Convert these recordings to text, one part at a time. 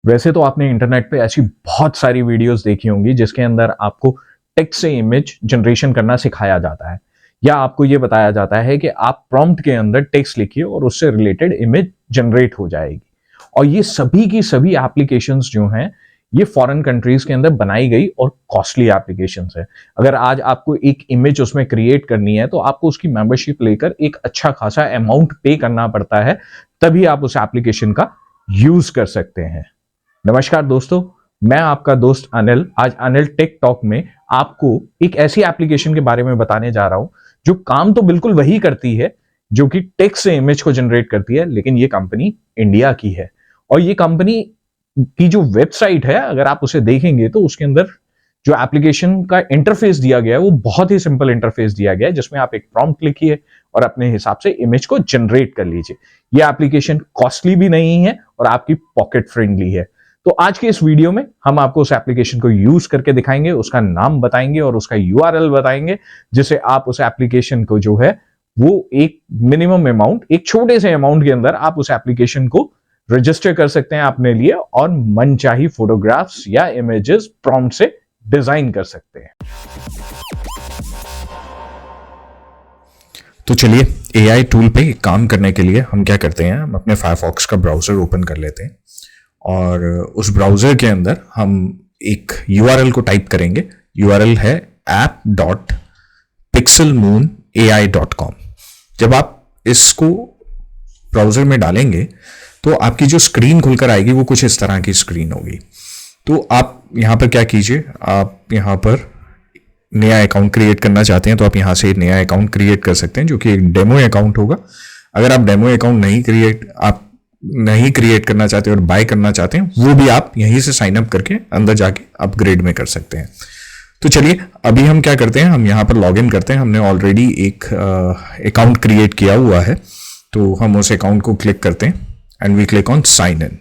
वैसे तो आपने इंटरनेट पे ऐसी बहुत सारी वीडियोस देखी होंगी जिसके अंदर आपको टेक्स्ट से इमेज जनरेशन करना सिखाया जाता है या आपको ये बताया जाता है कि आप प्रॉम्प्ट के अंदर टेक्स्ट लिखिए और उससे रिलेटेड इमेज जनरेट हो जाएगी। और ये सभी की सभी एप्लीकेशंस जो हैं ये फॉरेन कंट्रीज के अंदर बनाई गई और कॉस्टली एप्लीकेशंस है। अगर आज आपको एक इमेज उसमें क्रिएट करनी है तो आपको उसकी मेंबरशिप लेकर एक अच्छा खासा अमाउंट पे करना पड़ता है, तभी आप उस एप्लीकेशन का यूज कर सकते हैं। नमस्कार दोस्तों, मैं आपका दोस्त अनिल आज अनिल टेक टॉक में आपको एक ऐसी एप्लीकेशन के बारे में बताने जा रहा हूं जो काम तो बिल्कुल वही करती है जो कि टेक्स्ट से इमेज को जनरेट करती है, लेकिन ये कंपनी इंडिया की है। और ये कंपनी की जो वेबसाइट है अगर आप उसे देखेंगे तो उसके अंदर जो एप्लीकेशन का इंटरफेस दिया गया है वो बहुत ही सिंपल इंटरफेस दिया गया है, जिसमें आप एक प्रॉम्प्ट लिखिए और अपने हिसाब से इमेज को जनरेट कर लीजिए। ये एप्लीकेशन कॉस्टली भी नहीं है और आपकी पॉकेट फ्रेंडली है। तो आज के इस वीडियो में हम आपको उस एप्लीकेशन को यूज करके दिखाएंगे, उसका नाम बताएंगे और उसका यूआरएल बताएंगे, जिससे आप उस एप्लीकेशन को जो है वो एक मिनिमम अमाउंट, एक छोटे से अमाउंट के अंदर आप उस एप्लीकेशन को रजिस्टर कर सकते हैं अपने लिए और मनचाही फोटोग्राफ्स या इमेजेस प्रॉम्प्ट से डिजाइन कर सकते हैं। तो चलिए AI टूल पे काम करने के लिए हम क्या करते हैं, हम अपने फायरफॉक्स का ब्राउज़र ओपन कर लेते हैं और उस ब्राउज़र के अंदर हम एक URL को टाइप करेंगे। URL है app.pixelmoonai.com। जब आप इसको ब्राउज़र में डालेंगे तो आपकी जो स्क्रीन खुलकर आएगी वो कुछ इस तरह की स्क्रीन होगी। तो आप यहाँ पर क्या कीजिए, आप यहाँ पर नया अकाउंट क्रिएट करना चाहते हैं तो आप यहाँ से नया अकाउंट क्रिएट कर सकते हैं, जो कि एक डेमो अकाउंट होगा। अगर आप डेमो अकाउंट नहीं क्रिएट करना चाहते और बाय करना चाहते हैं, वो भी आप यहीं से साइन अप करके अंदर जाके अपग्रेड में कर सकते हैं। तो चलिए अभी हम क्या करते हैं, हम यहाँ पर लॉग इन करते हैं। हमने ऑलरेडी एक अकाउंट क्रिएट किया हुआ है, तो हम उस अकाउंट को क्लिक करते हैं and we click on sign in.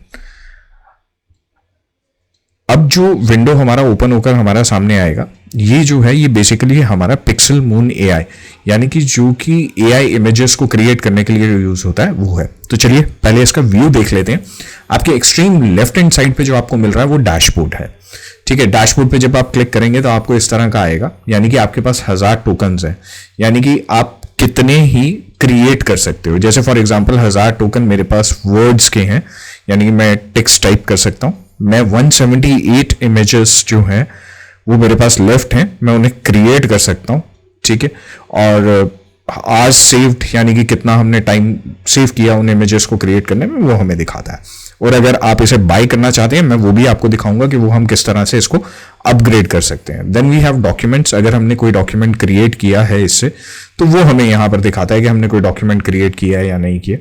अब जो विंडो हमारा ओपन होकर हमारा सामने आएगा, ये जो है ये बेसिकली हमारा पिक्सल मून AI, यानी कि जो कि AI इमेजेस को क्रिएट करने के लिए यूज होता है वो है। तो चलिए पहले इसका व्यू देख लेते हैं। आपके एक्सट्रीम लेफ्ट हैंड साइड पे जो आपको मिल रहा है वो डैशबोर्ड है। ठीक है, डैशबोर्ड पे जब आप क्लिक करेंगे तो आपको इस तरह का आएगा, यानी कि आपके पास 1000 टोकन्स हैं, यानी कि आप कितने ही क्रिएट कर सकते हो। जैसे फॉर एग्जाम्पल 1000 टोकन मेरे पास वर्ड्स के हैं, यानी कि मैं टेक्स्ट टाइप कर सकता हूं। मैं 178 इमेजेस जो हैं वो मेरे पास लेफ्ट हैं, मैं उन्हें क्रिएट कर सकता हूं। ठीक है, और आज सेव्ड यानी कि कितना हमने टाइम सेव किया उन इमेजेस को क्रिएट करने में, वो हमें दिखाता है। और अगर आप इसे बाय करना चाहते हैं, मैं वो भी आपको दिखाऊंगा कि वो हम किस तरह से इसको अपग्रेड कर सकते हैं। Then we have documents. अगर हमने कोई डॉक्यूमेंट क्रिएट किया है इससे, तो वो हमें यहाँ पर दिखाता है कि हमने कोई डॉक्यूमेंट क्रिएट किया है या नहीं किया।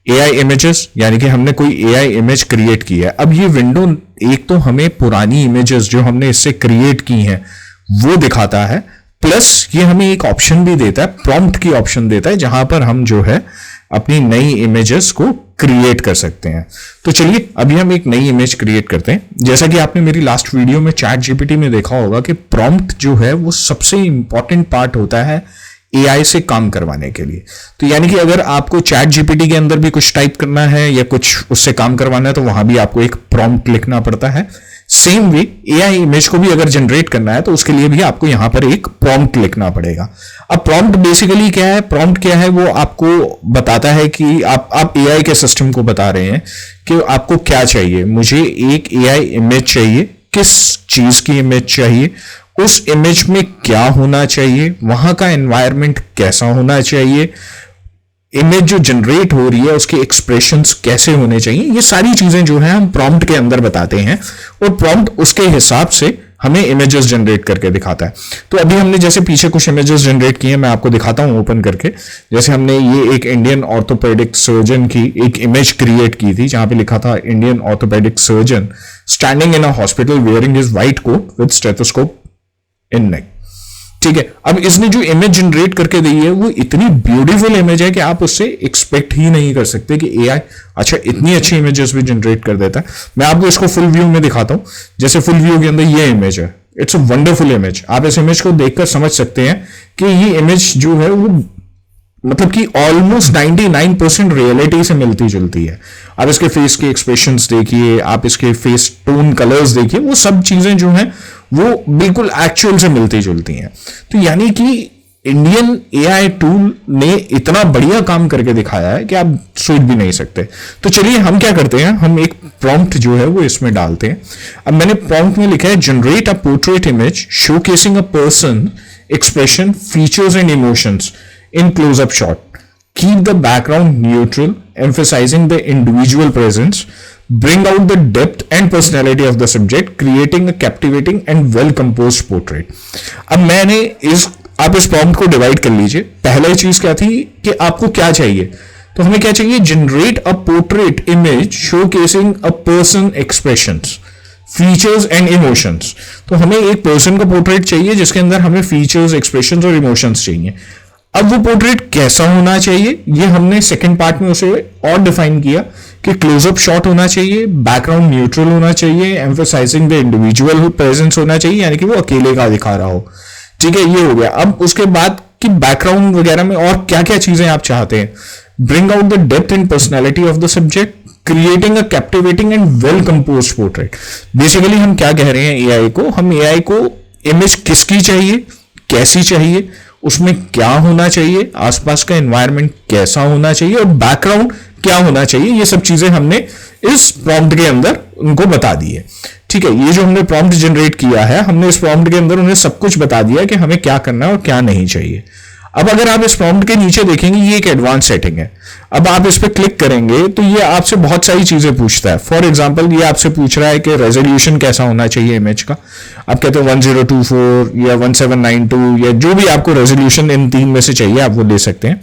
AI इमेजेस, यानी कि हमने कोई AI इमेज क्रिएट की है। अब ये विंडो एक तो हमें पुरानी इमेजेस जो हमने इससे क्रिएट की हैं वो दिखाता है, प्लस ये हमें एक ऑप्शन भी देता है, प्रॉम्प्ट की ऑप्शन देता है, जहां पर हम जो है अपनी नई इमेजेस को क्रिएट कर सकते हैं। तो चलिए अभी हम एक नई इमेज क्रिएट करते हैं। जैसा कि आपने मेरी लास्ट वीडियो में ChatGPT में देखा होगा कि प्रॉम्प्ट जो है वो सबसे इंपॉर्टेंट पार्ट होता है AI से काम करवाने के लिए। तो यानी कि अगर आपको ChatGPT के अंदर भी कुछ टाइप करना है या कुछ उससे काम करवाना है तो वहां भी आपको एक प्रॉम्प्ट लिखना पड़ता है। सेम वे AI इमेज को भी अगर जनरेट करना है तो उसके लिए भी आपको यहां पर एक प्रॉम्प्ट लिखना पड़ेगा। अब प्रॉम्प्ट बेसिकली क्या है, प्रॉम्प्ट क्या है, वो आपको बताता है कि आप AI के सिस्टम को बता रहे हैं कि आपको क्या चाहिए। मुझे एक AI इमेज चाहिए, किस चीज की इमेज चाहिए, उस इमेज में क्या होना चाहिए, वहां का एनवायरनमेंट कैसा होना चाहिए, इमेज जो जनरेट हो रही है उसके एक्सप्रेशंस कैसे होने चाहिए, ये सारी चीजें जो है हम प्रॉम्प्ट के अंदर बताते हैं और प्रॉम्प्ट उसके हिसाब से हमें इमेजेस जनरेट करके दिखाता है। तो अभी हमने जैसे पीछे कुछ इमेजेस जनरेट किए हैं, मैं आपको दिखाता हूं ओपन करके। जैसे हमने ये एक इंडियन ऑर्थोपेडिक सर्जन की एक इमेज क्रिएट की थी, जहां पे लिखा था Indian orthopaedic surgeon standing in a hospital wearing his white coat with stethoscope in neck. ठीक है, अब इसने जो इमेज जनरेट करके दी है वो इतनी ब्यूटीफुल इमेज है कि आप उससे एक्सपेक्ट ही नहीं कर सकते कि AI अच्छा इतनी अच्छी इमेजेस भी जनरेट कर देता है। मैं आपको इसको फुल व्यू में दिखाता हूं। जैसे फुल व्यू के अंदर ये इमेज है, इट्स अ वंडरफुल इमेज। आप इस इमेज को देखकर समझ सकते हैं कि ये इमेज जो है वो मतलब कि ऑलमोस्ट 99% रियलिटी से मिलती जुलती है। आप इसके फेस के एक्सप्रेशंस देखिए, आप इसके फेस टोन कलर्स देखिए, वो सब चीजें जो हैं वो बिल्कुल एक्चुअल से मिलती जुलती हैं। तो यानी कि इंडियन एआई टूल ने इतना बढ़िया काम करके दिखाया है कि आप सोच भी नहीं सकते। तो चलिए हम क्या करते हैं, हम एक प्रॉम्प्ट जो है वो इसमें डालते हैं। अब मैंने प्रॉम्प्ट में लिखा है generate a portrait image showcasing a person expression features and emotions in close-up shot. Keep the background neutral, emphasizing the individual presence. Bring out the depth and personality of the subject, creating a captivating and well-composed portrait. अब मैंने आप इस prompt को divide कर लीजिए। पहला चीज क्या थी कि आपको क्या चाहिए, तो हमें क्या चाहिए, generate a portrait image showcasing a person expressions features and emotions. तो हमें एक पर्सन का पोर्ट्रेट चाहिए जिसके अंदर हमें फीचर्स, एक्सप्रेशंस और इमोशंस चाहिए। अब वो पोर्ट्रेट कैसा होना चाहिए, ये हमने सेकंड पार्ट में उसे और डिफाइन किया कि क्लोजअप शॉट होना चाहिए, बैकग्राउंड न्यूट्रल होना चाहिए, एम्फसाइजिंग द इंडिविजुअल प्रेजेंस होना चाहिए, यानी कि वो अकेले का दिखा रहा हो। ठीक है, ये हो गया। अब उसके बाद कि बैकग्राउंड वगैरह में और क्या क्या चीजें आप चाहते हैं, bring out the depth and personality of the subject, creating a captivating and well compose portrait. Basically हम क्या कह रहे हैं एआई को, हम एआई को इमेज किसकी चाहिए, कैसी चाहिए, उसमें क्या होना चाहिए, आसपास का एनवायरनमेंट कैसा होना चाहिए और बैकग्राउंड क्या होना चाहिए, ये सब चीजें हमने इस प्रॉम्प्ट के अंदर उनको बता दी है। ठीक है, ये जो हमने प्रॉम्प्ट जनरेट किया है, हमने इस प्रॉम्प्ट के अंदर उन्हें सब कुछ बता दिया कि हमें क्या करना है और क्या नहीं चाहिए। अब अगर आप इस प्रॉम्प्ट के नीचे देखेंगे, ये एक एडवांस सेटिंग है। अब आप इस पर क्लिक करेंगे तो ये आपसे बहुत सारी चीजें पूछता है। फॉर एग्जांपल, ये आपसे पूछ रहा है कि रेजोल्यूशन कैसा होना चाहिए इमेज का। आप कहते हैं 1024 या 1792 या जो भी आपको रेजोल्यूशन इन तीन में से चाहिए आप वो ले सकते हैं।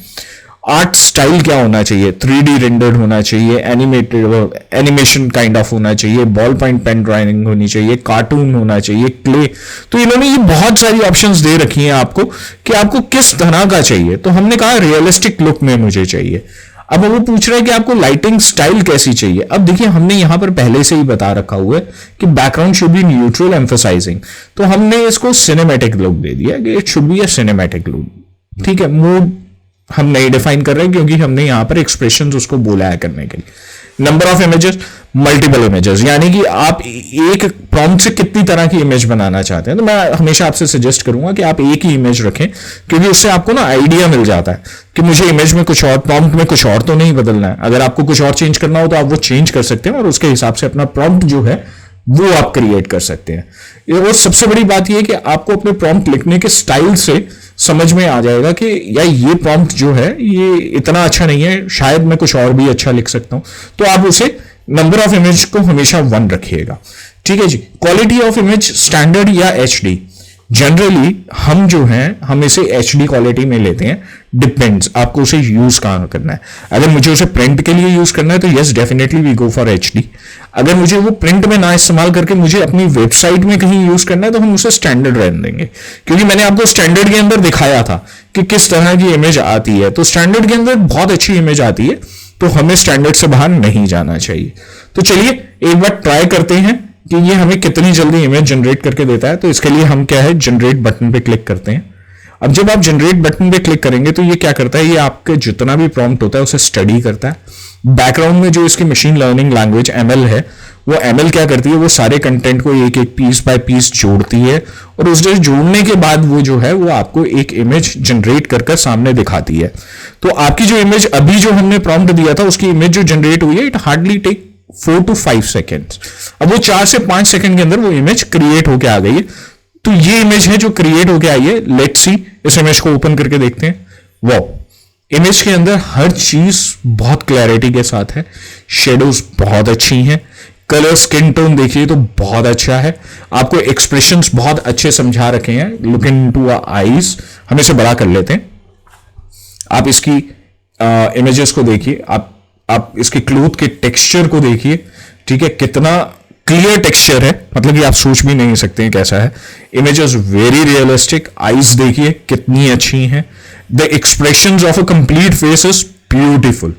आर्ट स्टाइल क्या होना चाहिए, 3D रेंडर्ड होना चाहिए, एनिमेटेड एनिमेशन काइंड ऑफ होना चाहिए, बॉल पॉइंट पेन ड्राइंग होनी चाहिए, कार्टून होना चाहिए, क्ले। तो इन्होंने ये बहुत सारी ऑप्शंस दे रखी हैं आपको कि आपको किस तरह का चाहिए। तो हमने कहा रियलिस्टिक लुक में मुझे चाहिए। अब वो पूछ रहा है कि आपको लाइटिंग स्टाइल कैसी चाहिए। अब देखिए, हमने यहां पर पहले से ही बता रखा हुआ है कि background should be neutral emphasising, तो हमने इसको सिनेमैटिक लुक दे दिया कि it should be a cinematic look. ठीक है, मूड हम नहीं डिफाइन कर रहे हैं क्योंकि हमने यहां पर एक्सप्रेशंस उसको बोला है करने के लिए। Number of images, multiple images, यानी कि आप एक प्रॉम्प्ट से कितनी तरह की इमेज बनाना चाहते हैं। तो मैं हमेशा आपसे सजेस्ट करूंगा कि आप एक ही इमेज रखें, क्योंकि उससे आपको ना आइडिया मिल जाता है कि मुझे इमेज में कुछ और, प्रॉम्प्ट में कुछ और तो नहीं बदलना है। अगर आपको कुछ और चेंज करना हो तो आप वो चेंज कर सकते हैं और उसके हिसाब से अपना प्रॉम्प्ट जो है वो आप क्रिएट कर सकते हैं। और सबसे बड़ी बात यह कि आपको अपने प्रॉम्प्ट लिखने के स्टाइल से समझ में आ जाएगा कि यार ये प्रॉम्प्ट जो है ये इतना अच्छा नहीं है, शायद मैं कुछ और भी अच्छा लिख सकता हूं। तो आप उसे नंबर ऑफ इमेज को हमेशा 1 रखिएगा। ठीक है जी। क्वालिटी ऑफ इमेज स्टैंडर्ड या एचडी, जनरली हम जो हैं हम इसे एचडी क्वालिटी में लेते हैं। डिपेंड्स आपको उसे यूज कहां करना है। अगर मुझे उसे प्रिंट के लिए यूज करना है तो yes definitely we go for HD. अगर मुझे वो प्रिंट में ना इस्तेमाल करके मुझे अपनी वेबसाइट में कहीं यूज करना है तो हम उसे स्टैंडर्ड रहने देंगे, क्योंकि मैंने आपको स्टैंडर्ड के अंदर दिखाया था कि किस तरह की इमेज आती है। तो स्टैंडर्ड के अंदर बहुत अच्छी इमेज आती है, तो हमें स्टैंडर्ड से बाहर नहीं जाना चाहिए। तो चलिए एक बार ट्राई करते हैं कि ये हमें कितनी जल्दी इमेज जनरेट करके देता है। तो इसके लिए हम क्या है, जनरेट बटन पे क्लिक करते हैं। अब जब आप जनरेट बटन पे क्लिक करेंगे तो ये क्या करता है, ये आपके जितना भी प्रॉम्प्ट होता है उसे स्टडी करता है। बैकग्राउंड में जो इसकी मशीन लर्निंग लैंग्वेज एमएल है, वो एमएल क्या करती है, वो सारे कंटेंट को एक एक पीस बाय पीस जोड़ती है और उसे जोड़ने के बाद वो जो है वो आपको एक इमेज जनरेट कर सामने दिखाती है। तो आपकी जो इमेज अभी जो हमने प्रॉम्प्ट दिया था उसकी इमेज जो जनरेट हुई है, it hardly take 4 to 5 seconds. अब वो 4 से 5 सेकंड के अंदर वो इमेज क्रिएट होके आ गई है। तो ये इमेज है जो क्रिएट होके आई है। लेट्स सी, इस इमेज को ओपन करके देखते हैं। वो इमेज के अंदर हर चीज बहुत क्लैरिटी के साथ है, शेडोज बहुत अच्छी हैं, कलर स्किन टोन देखिए तो बहुत अच्छा है, आपको एक्सप्रेशंस बहुत अच्छे समझा रखे हैं। लुक इनटू आईज, हम इसे बड़ा कर लेते हैं। आप इसकी इमेजेस को देखिए, आप इसके क्लोथ के टेक्सचर को देखिए। ठीक है, कितना क्लियर टेक्सचर है, मतलब कि आप सोच भी नहीं सकते हैं कैसा है। इमेजेस वेरी रियलिस्टिक, आईज देखिए कितनी अच्छी हैं। The expressions of a complete face is beautiful,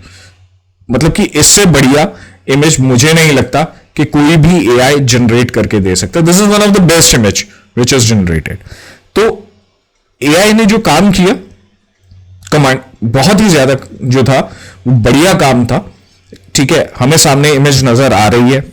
मतलब कि इससे बढ़िया इमेज मुझे नहीं लगता कि कोई भी एआई जनरेट करके दे सकता। This is one of the best image which is generated. तो एआई ने जो काम किया, कमांड बहुत ही ज्यादा जो था वो बढ़िया काम था। ठीक है, हमें सामने इमेज नजर आ रही है,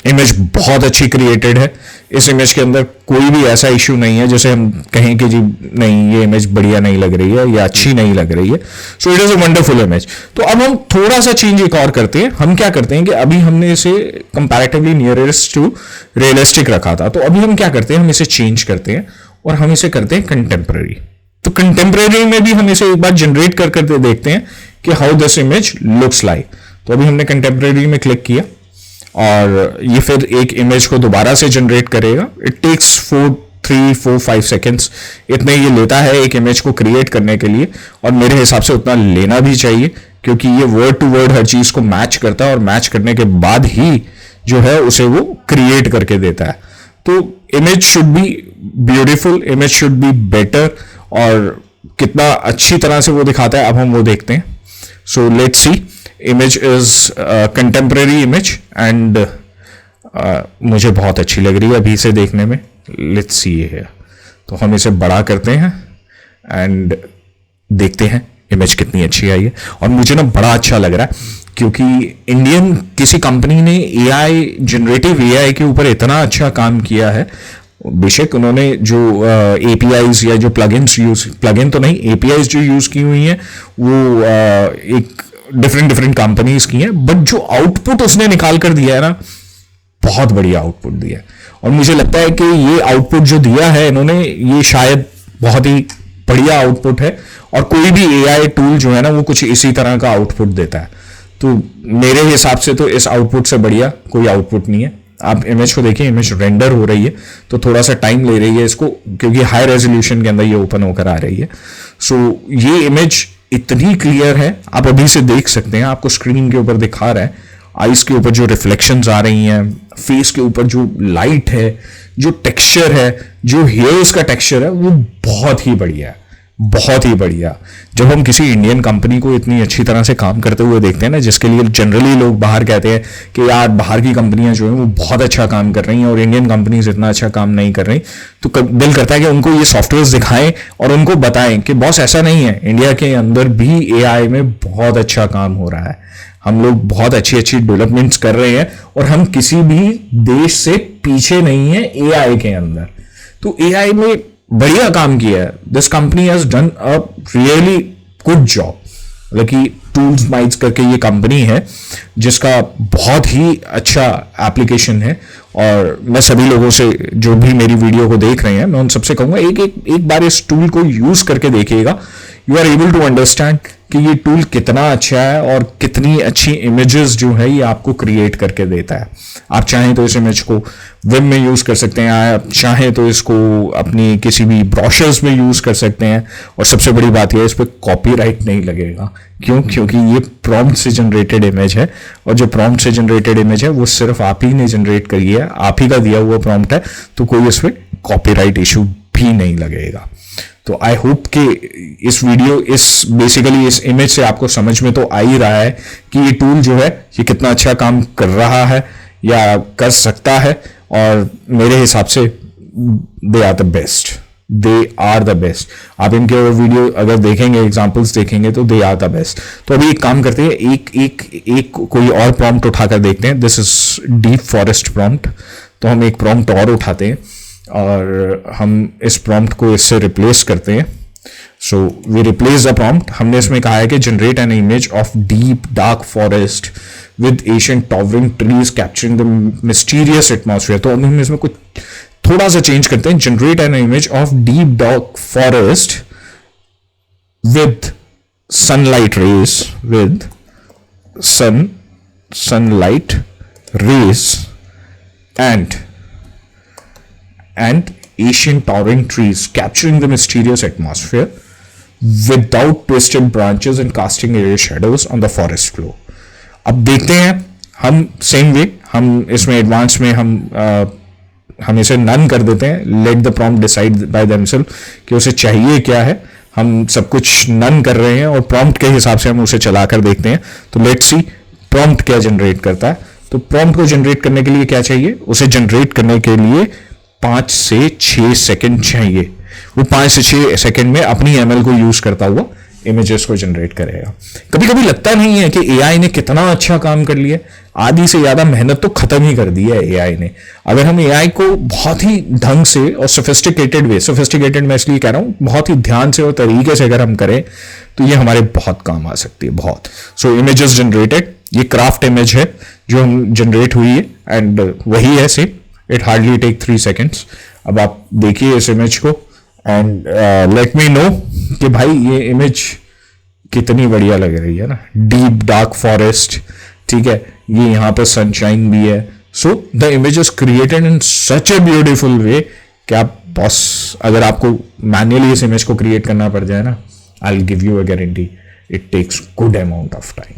इमेज बहुत अच्छी क्रिएटेड है, इस इमेज के अंदर कोई भी ऐसा इश्यू नहीं है जैसे हम कहें कि जी नहीं ये इमेज बढ़िया नहीं लग रही है या अच्छी नहीं लग रही है। So it is a wonderful image. तो अब हम थोड़ा सा चेंज एक और करते हैं। हम क्या करते हैं कि अभी हमने इसे कंपैरेटिवली नियरेस्ट टू रियलिस्टिक रखा था, तो अभी हम क्या करते हैं, हम इसे चेंज करते हैं और हम इसे करते हैं कंटेम्पररी। तो कंटेम्पररी में भी हम इसे एक बार जनरेट कर करके देखते हैं कि how this image looks like. तो अभी हमने कंटेम्पररी में क्लिक किया और ये फिर एक इमेज को दोबारा से जनरेट करेगा। इट टेक्स 3-4-5 सेकेंड्स इतने ये लेता है एक इमेज को क्रिएट करने के लिए, और मेरे हिसाब से उतना लेना भी चाहिए क्योंकि ये वर्ड टू वर्ड हर चीज को मैच करता है और मैच करने के बाद ही जो है उसे वो क्रिएट करके देता है। तो image should be beautiful, image should be better, और कितना अच्छी तरह से वो दिखाता है अब हम वो देखते हैं। So let's see, image is contemporary image and मुझे बहुत अच्छी लग रही है अभी इसे देखने में। लेट्स सी है, तो हम इसे बड़ा करते हैं एंड देखते हैं इमेज कितनी अच्छी आई है। और मुझे ना बड़ा अच्छा लग रहा है क्योंकि इंडियन किसी कंपनी ने एआई, जनरेटिव एआई के ऊपर इतना अच्छा काम किया है। बेशक उन्होंने जो एपीआईज या जो प्लगइन तो नहीं, एपीआईज जो यूज की हुई हैं वो एक डिफरेंट कंपनीज की हैं, बट जो आउटपुट उसने निकाल कर दिया है ना, बहुत बढ़िया आउटपुट दिया है। और मुझे लगता है कि ये आउटपुट जो दिया है इन्होंने, ये शायद बहुत ही बढ़िया आउटपुट है, और कोई भी एआई टूल जो है ना वो कुछ इसी तरह का आउटपुट देता है। तो मेरे हिसाब से तो इस आउटपुट से बढ़िया कोई आउटपुट नहीं है। आप इमेज को देखिए, इमेज रेंडर हो रही है तो थोड़ा सा टाइम ले रही है इसको, क्योंकि हाई रेजोल्यूशन के अंदर ये ओपन होकर आ रही है। सो ये इमेज इतनी क्लियर है, आप अभी से देख सकते हैं, आपको स्क्रीन के ऊपर दिखा रहा है, आईज के ऊपर जो रिफ्लेक्शंस आ रही हैं, फेस के ऊपर जो लाइट है, जो टेक्सचर है, जो हेयर्स का टेक्सचर है, वो बहुत ही बढ़िया है, बहुत ही बढ़िया। जब हम किसी इंडियन कंपनी को इतनी अच्छी तरह से काम करते हुए देखते हैं ना, जिसके लिए जनरली लोग बाहर कहते हैं कि यार बाहर की कंपनियां जो हैं वो बहुत अच्छा काम कर रही हैं और इंडियन कंपनीज इतना अच्छा काम नहीं कर रही, तो दिल करता है कि उनको ये सॉफ्टवेयर दिखाएं और उनको बताएं कि बॉस ऐसा नहीं है, इंडिया के अंदर भी एआई में बहुत अच्छा काम हो रहा है, हम लोग बहुत अच्छी अच्छी डेवलपमेंट्स कर रहे हैं और हम किसी भी देश से पीछे नहीं है एआई के अंदर। तो एआई में बढ़िया काम किया है। This company has done a really good job. मतलब कि टूल्स माइट्स करके ये कंपनी है जिसका बहुत ही अच्छा एप्लीकेशन है, और मैं सभी लोगों से जो भी मेरी वीडियो को देख रहे हैं मैं उन सबसे कहूंगा एक बार इस टूल को यूज करके देखिएगा। You are able to understand कि ये टूल कितना अच्छा है और कितनी अच्छी इमेजेस जो है ये आपको क्रिएट करके देता है। आप चाहें तो इस इमेज को वेब में यूज कर सकते हैं, आप चाहें तो इसको अपनी किसी भी ब्रोशर्स में यूज कर सकते हैं, और सबसे बड़ी बात यह है इस पर कॉपीराइट नहीं लगेगा। क्यों? क्योंकि ये प्रॉम्प्ट से जनरेटेड इमेज है, और जो प्रॉम्प्ट से जनरेटेड इमेज है वो सिर्फ आप ही ने जनरेट करी है, आप ही का दिया हुआ प्रॉम्प्ट है, तो कोई इस पर कॉपीराइट इशू भी नहीं लगेगा। तो आई होप कि इस बेसिकली इस इमेज से आपको समझ में तो आ ही रहा है कि ये टूल जो है ये कितना अच्छा काम कर रहा है या कर सकता है, और मेरे हिसाब से दे आर द बेस्ट। आप इनके वीडियो अगर देखेंगे, एग्जांपल्स देखेंगे तो दे आर द बेस्ट। तो अभी एक काम करते हैं, एक कोई और प्रॉम्प्ट उठाकर देखते हैं। This is deep forest prompt. तो हम एक प्रॉम्प्ट और उठाते हैं और हम इस प्रॉम्प्ट को इससे रिप्लेस करते हैं। So we replace the prompt. हमने इसमें कहा है कि generate an image of deep dark forest with ancient towering trees capturing the mysterious atmosphere. तो हम इसमें कुछ थोड़ा सा चेंज करते हैं। Generate an image of deep dark forest with sunlight rays, sunlight rays and ancient towering trees capturing the mysterious atmosphere without twisted branches and casting eerie shadows on the forest floor। अब देखते हैं हम same way, हम इसमें advance में हम इसे none कर देते हैं। Let the prompt decide by themselves कि उसे चाहिए क्या है। हम सब कुछ नन कर रहे हैं और प्रॉम्प्ट के हिसाब से हम उसे चलाकर देखते हैं। तो लेट्स सी प्रॉम्प्ट क्या जनरेट करता है। तो प्रॉम्प्ट को जनरेट करने के लिए क्या चाहिए? उसे जनरेट करने के लिए 5 से 6 सेकंड चाहिए। वो 5 से 6 सेकंड में अपनी एमएल को यूज करता हुआ इमेजेस को जनरेट करेगा। कभी कभी लगता नहीं है कि एआई ने कितना अच्छा काम कर लिया, आधी से ज्यादा मेहनत तो खत्म ही कर दी है एआई ने। अगर हम एआई को बहुत ही ढंग से और सोफिस्टिकेटेड मैं इसलिए कह रहा हूं, बहुत ही ध्यान से और तरीके से अगर हम करें तो ये हमारे बहुत काम आ सकती है, बहुत। सो इमेजेस जनरेटेड, ये क्राफ्ट इमेज है जो हम जनरेट हुई है एंड वही है same, it hardly take 3 seconds. अब आप देखिए इस इमेज को एंड लेट मी नो कि भाई ये इमेज कितनी बढ़िया लग रही है ना। डीप डार्क फॉरेस्ट, ठीक है, ये यहाँ पे सनशाइन भी है। So the image is created in such a beautiful way कि आप बॉस, अगर आपको मैन्युअली इस इमेज को क्रिएट करना पड़ जाए ना, I will give you a guarantee it takes good amount of time.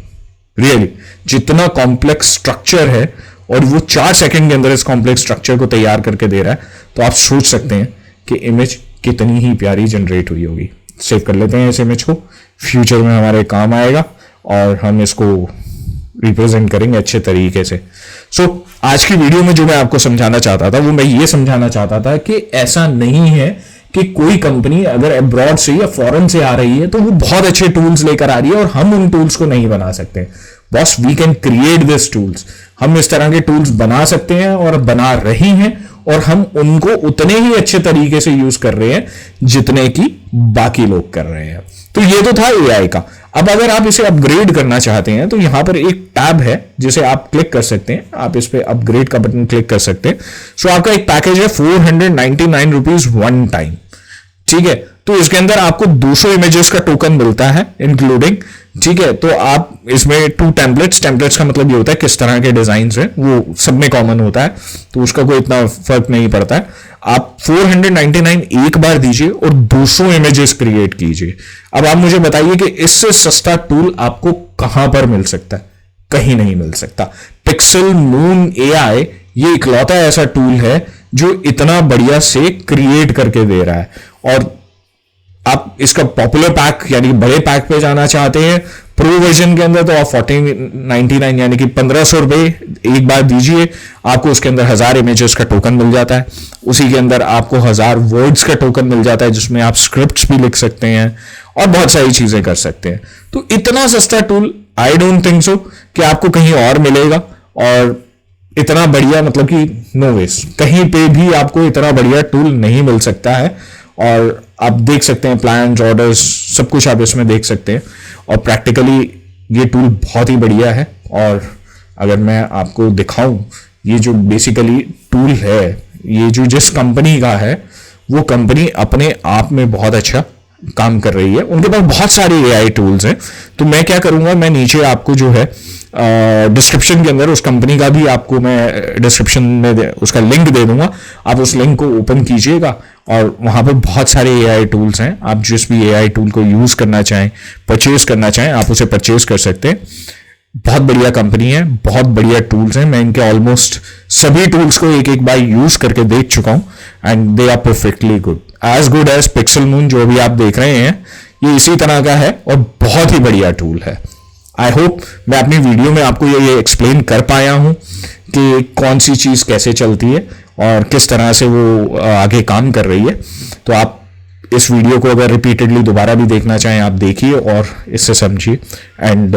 Really जितना कॉम्प्लेक्स स्ट्रक्चर है और वो 4 सेकंड के अंदर इस कॉम्प्लेक्स स्ट्रक्चर को तैयार करके दे रहा है, तो आप सोच सकते हैं कि इमेज कितनी ही प्यारी जनरेट हुई होगी। सेव कर लेते हैं इस इमेज को, फ्यूचर में हमारे काम आएगा और हम इसको रिप्रेजेंट करेंगे अच्छे तरीके से। सो आज की वीडियो में जो मैं आपको समझाना चाहता था वो मैं ये समझाना चाहता था कि ऐसा नहीं है कि कोई कंपनी अगर अब्रॉड से या फॉरेन से आ रही है तो वो बहुत अच्छे टूल्स लेकर आ रही है और हम उन टूल्स को नहीं बना सकते। Boss, we can create this tools, हम इस तरह के टूल्स बना सकते हैं और बना रही हैं, और हम उनको उतने ही अच्छे तरीके से यूज कर रहे हैं जितने की बाकी लोग कर रहे हैं। तो ये तो था एआई का। अब अगर आप इसे अपग्रेड करना चाहते हैं तो यहां पर एक टैब है जिसे आप क्लिक कर सकते हैं, आप इस पे अपग्रेड का बटन क्लिक कर सकते हैं। सो आपका एक पैकेज है 499 रुपीज वन टाइम, ठीक है। तो इसके अंदर आपको 200 इमेजेस का टोकन मिलता है इंक्लूडिंग, ठीक है। तो आप इसमें 2 टेम्पलेट्स का मतलब ये होता है किस तरह के डिजाइन है, वो सब में कॉमन होता है, तो उसका कोई इतना फर्क नहीं पड़ता है। आप 499 एक बार दीजिए और 200 इमेजेस क्रिएट कीजिए। अब आप मुझे बताइए कि इससे सस्ता टूल आपको कहां पर मिल सकता है? कहीं नहीं मिल सकता। पिक्सल मून एआई ये इकलौता ऐसा टूल है जो इतना बढ़िया से क्रिएट करके दे रहा है। और आप इसका पॉपुलर पैक यानी बड़े पैक पे जाना चाहते हैं प्रो वर्जन के अंदर, तो आप 1499 यानी कि 1500 रुपए एक बार दीजिए, आपको उसके अंदर 1000 इमेजेस का टोकन मिल जाता है। उसी के अंदर आपको 1000 वर्ड्स का टोकन मिल जाता है जिसमें आप स्क्रिप्ट्स भी लिख सकते हैं और बहुत सारी चीजें कर सकते हैं। तो इतना सस्ता tool I don't think so कि आपको कहीं और मिलेगा, और इतना बढ़िया मतलब कि नो वेज, कहीं पे भी आपको इतना बढ़िया टूल नहीं मिल सकता है। और आप देख सकते हैं प्लान्स, ऑर्डर्स, सब कुछ आप इसमें देख सकते हैं, और प्रैक्टिकली ये टूल बहुत ही बढ़िया है। और अगर मैं आपको दिखाऊं, ये जो बेसिकली टूल है, ये जो जिस कंपनी का है, वो कंपनी अपने आप में बहुत अच्छा काम कर रही है। उनके पास बहुत सारे एआई टूल्स हैं। तो मैं क्या करूंगा, मैं नीचे आपको जो है डिस्क्रिप्शन के अंदर उस कंपनी का भी आपको मैं डिस्क्रिप्शन में उसका लिंक दे दूंगा, आप उस लिंक को ओपन कीजिएगा और वहां पर बहुत सारे एआई टूल्स हैं। आप जिस भी एआई टूल को यूज करना चाहें, परचेज करना चाहें, आप उसे परचेज कर सकते हैं। बहुत बढ़िया कंपनी है, बहुत बढ़िया टूल्स हैं। मैं इनके ऑलमोस्ट सभी टूल्स को एक एक बार यूज करके देख चुका हूं and they are perfectly good as pixel moon जो भी आप देख रहे हैं, ये इसी तरह का है और बहुत ही बढ़िया टूल है। आई होप मैं अपनी वीडियो में आपको ये एक्सप्लेन कर पाया हूं कि कौन सी चीज कैसे चलती है और किस तरह से वो आगे काम कर रही है। तो आप इस वीडियो को अगर रिपीटेडली दोबारा भी देखना चाहें, आप देखिए और इससे समझिए। And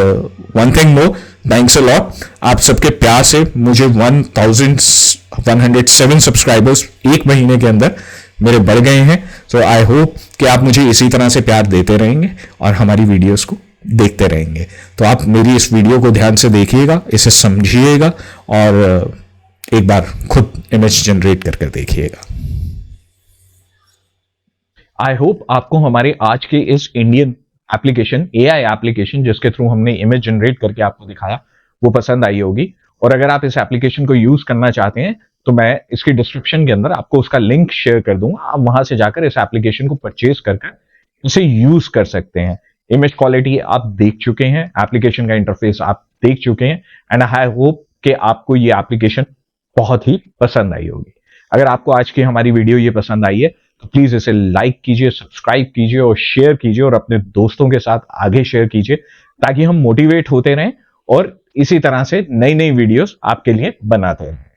one thing more, thanks a lot, आप सबके प्यार से मुझे 1107 सब्सक्राइबर्स एक महीने के अंदर मेरे बढ़ गए हैं। सो आई होप कि आप मुझे इसी तरह से प्यार देते रहेंगे और हमारी वीडियोस को देखते रहेंगे। तो आप मेरी इस वीडियो को ध्यान से देखिएगा, इसे समझिएगा और एक बार खुद इमेज जनरेट करके देखिएगा। आई होप आपको हमारे आज के इस इंडियन एप्लीकेशन, एआई एप्लीकेशन जिसके थ्रू हमने इमेज जनरेट करके आपको दिखाया, वो पसंद आई होगी। और अगर आप इस एप्लीकेशन को यूज करना चाहते हैं तो मैं इसकी डिस्क्रिप्शन के अंदर आपको उसका लिंक शेयर कर दूंगा। आप वहां से जाकर इस एप्लीकेशन को परचेज करके इसे यूज कर सकते हैं। इमेज क्वालिटी आप देख चुके हैं, एप्लीकेशन का इंटरफेस आप देख चुके हैं, एंड आई होप कि आपको ये एप्लीकेशन बहुत ही पसंद आई होगी। अगर आपको आज की हमारी वीडियो ये पसंद आई है तो प्लीज इसे लाइक कीजिए, सब्सक्राइब कीजिए और शेयर कीजिए, और अपने दोस्तों के साथ आगे शेयर कीजिए ताकि हम मोटिवेट होते रहें और इसी तरह से नई नई वीडियोस आपके लिए बनाते रहें।